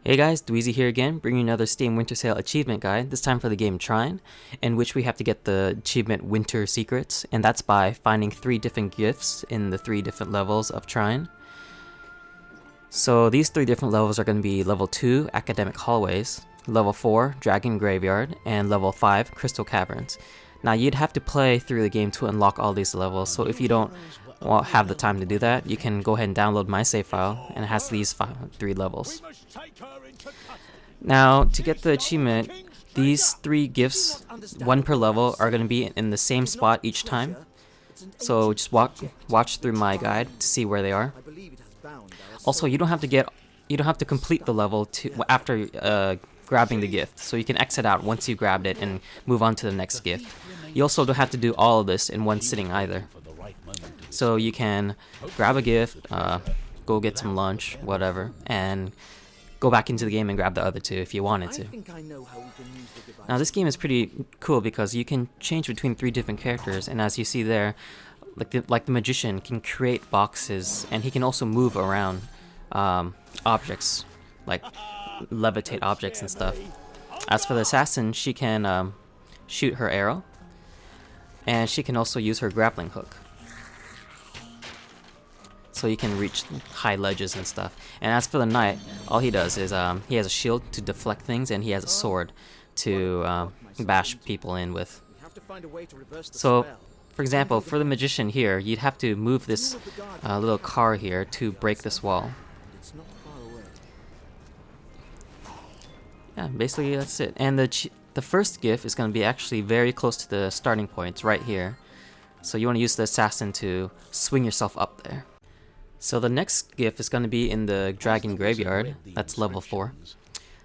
Hey guys, Dweezy here again, bringing another Steam Winter Sale achievement guide, this time for the game Trine, in which we have to get the achievement Winter Secrets, and that's by finding 3 different gifts in the 3 different levels of Trine. So these 3 different levels are going to be level 2, Academic Hallways, level 4, Dragon Graveyard, and level 5, Crystal Caverns. Now you'd have to play through the game to unlock all these levels, so if you don't have the time to do that, you can go ahead and download my save file, and it has these 3 levels. Now, to get the achievement, these 3 gifts, 1 per level, are going to be in the same spot each time. So just watch through my guide to see where they are. Also, you don't have to complete the level after grabbing the gift. So you can exit out once you grabbed it and move on to the next gift. You also don't have to do all of this in one sitting either. So you can grab a gift, go get some lunch, whatever, and go back into the game and grab the other 2 if you wanted to. Now this game is pretty cool because you can change between 3 different characters, and as you see there, like the magician can create boxes, and he can also move around objects, like levitate objects and stuff. As for the assassin, she can shoot her arrow, and she can also use her grappling hook. So you can reach high ledges and stuff. And as for the knight, all he does is he has a shield to deflect things, and he has a sword to bash people in with. So, for example, for the magician here, you'd have to move this little car here to break this wall. Yeah, basically that's it. And the first gift is going to be actually very close to the starting point, right here. So you want to use the assassin to swing yourself up there. So the next gift is going to be in the Dragon Graveyard. That's level 4.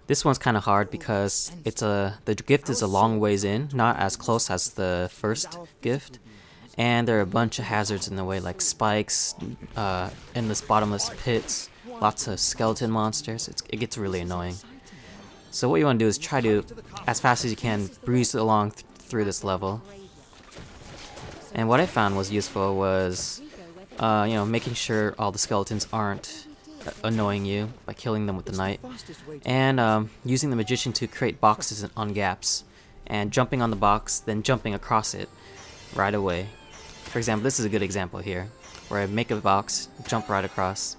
This one's kind of hard because the gift is a long ways in, not as close as the first gift. And there are a bunch of hazards in the way, like spikes, endless bottomless pits, lots of skeleton monsters. It gets really annoying. So what you want to do is try to, as fast as you can, breeze along through this level. And what I found was useful was making sure all the skeletons aren't annoying you by killing them with the knight, and using the magician to create boxes on gaps, and jumping on the box, then jumping across it right away. For example, this is a good example here, where I make a box, jump right across.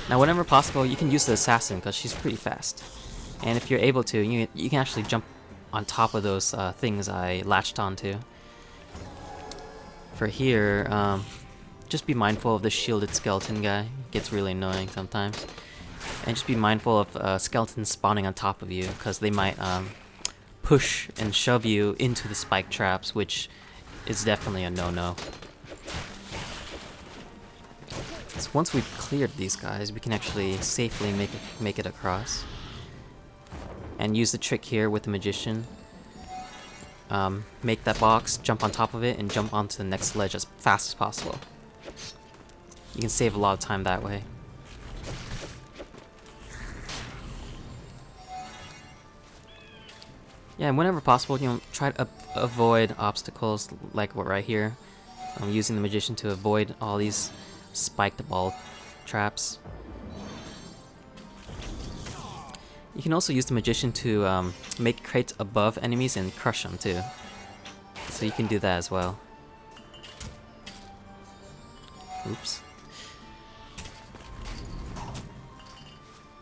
Now, whenever possible, you can use the assassin because she's pretty fast, and if you're able to, you can actually jump on top of those things I latched onto. For here, just be mindful of the shielded skeleton guy. It gets really annoying sometimes. And just be mindful of skeletons spawning on top of you, because they might push and shove you into the spike traps, which is definitely a no-no. So once we've cleared these guys, we can actually safely make it across. And use the trick here with the magician. Make that box, jump on top of it, and jump onto the next ledge as fast as possible. You can save a lot of time that way. Yeah, and whenever possible, try to avoid obstacles like what right here. I'm using the magician to avoid all these spiked ball traps. You can also use the magician to make crates above enemies and crush them too. So you can do that as well. Oops.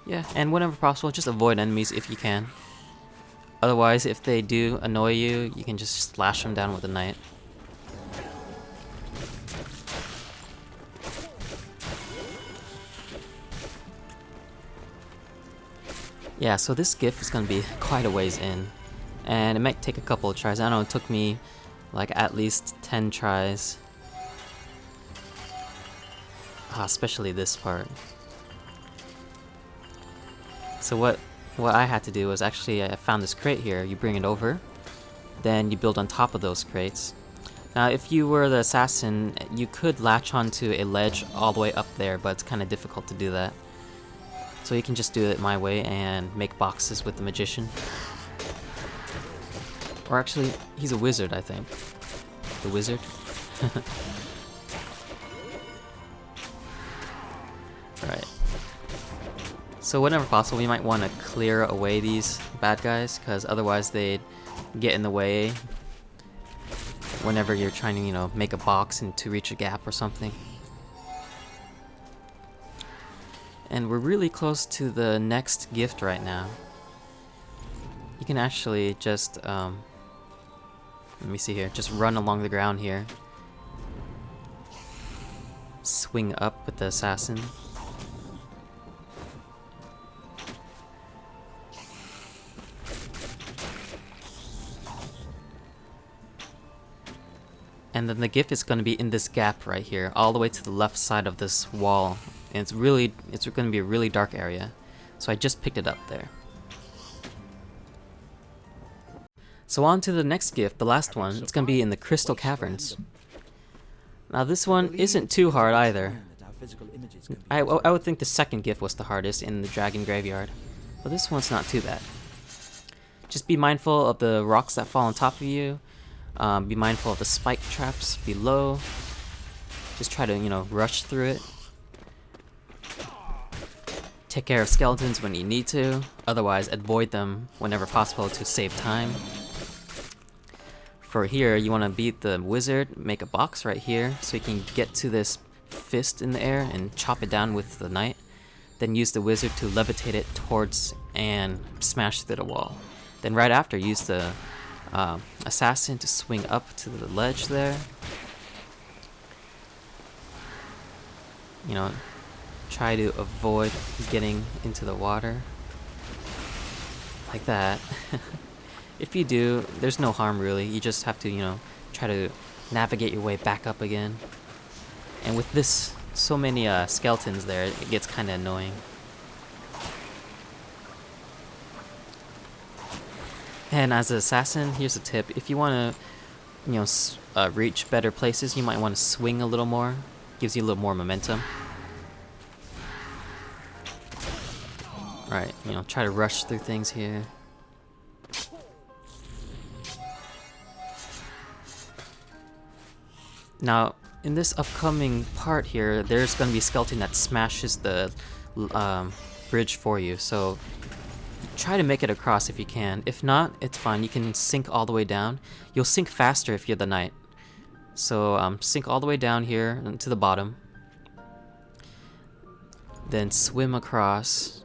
Yeah, and whenever possible, just avoid enemies if you can. Otherwise, if they do annoy you, you can just slash them down with a knight. Yeah, so this gift is going to be quite a ways in, and it might take a couple of tries. I don't know, it took me like at least 10 tries. Especially this part. So what I had to do was actually, I found this crate here. You bring it over, then you build on top of those crates. Now if you were the assassin, you could latch onto a ledge all the way up there, but it's kind of difficult to do that. So you can just do it my way and make boxes with the magician. Or actually, he's a wizard, I think. The wizard? So whenever possible, you might want to clear away these bad guys, because otherwise they'd get in the way whenever you're trying to, you know, make a box and to reach a gap or something. And we're really close to the next gift right now. You can actually just, let me see here, just run along the ground here. Swing up with the assassin. And then the gift is going to be in this gap right here, all the way to the left side of this wall. And it's going to be a really dark area. So I just picked it up there. So on to the next gift, the last one. It's going to be in the Crystal Caverns. Now this one isn't too hard either. I would think the second gift was the hardest in the Dragon Graveyard. But this one's not too bad. Just be mindful of the rocks that fall on top of you. Be mindful of the spike traps below. Just try to, you know, rush through it. Take care of skeletons when you need to. Otherwise, avoid them whenever possible to save time. For here, you want to beat the wizard, make a box right here so you can get to this fist in the air and chop it down with the knight. Then use the wizard to levitate it towards and smash through the wall. Then right after, use the assassin to swing up to the ledge there. You know, try to avoid getting into the water. Like that. If you do, there's no harm really. You just have to, you know, try to navigate your way back up again. And with this, so many skeletons there, it gets kind of annoying. And as an assassin, here's a tip. If you want to, you know, reach better places, you might want to swing a little more. Gives you a little more momentum. Alright, you know, try to rush through things here. Now, in this upcoming part here, there's going to be a skeleton that smashes the bridge for you. So try to make it across if you can. If not, it's fine. You can sink all the way down. You'll sink faster if you're the knight. So sink all the way down here to the bottom. Then swim across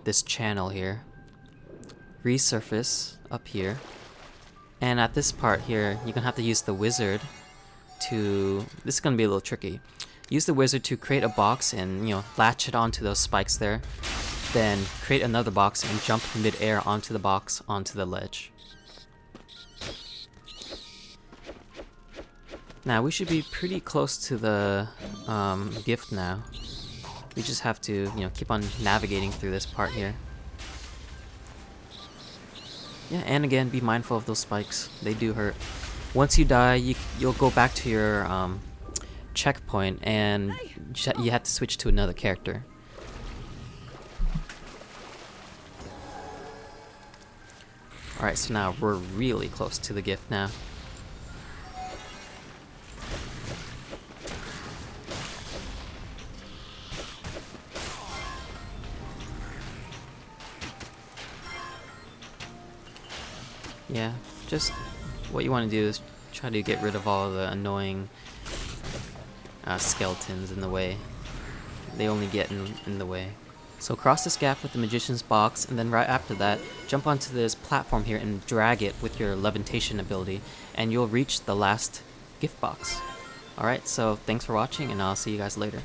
this channel here. Resurface up here. And at this part here, you're going to have to use the wizard to... This is going to be a little tricky. Use the wizard to create a box and, you know, latch it onto those spikes there. Then create another box and jump mid-air onto the box, onto the ledge. Now we should be pretty close to the gift now. We just have to, you know, keep on navigating through this part here. Yeah, and again, be mindful of those spikes. They do hurt. Once you die, you'll go back to your checkpoint, and you have to switch to another character. Alright, so now we're really close to the gift now. Yeah, just what you want to do is try to get rid of all the annoying skeletons in the way. They only get in the way. So cross this gap with the magician's box, and then right after that, jump onto this platform here and drag it with your levitation ability, and you'll reach the last gift box. Alright, so thanks for watching, and I'll see you guys later.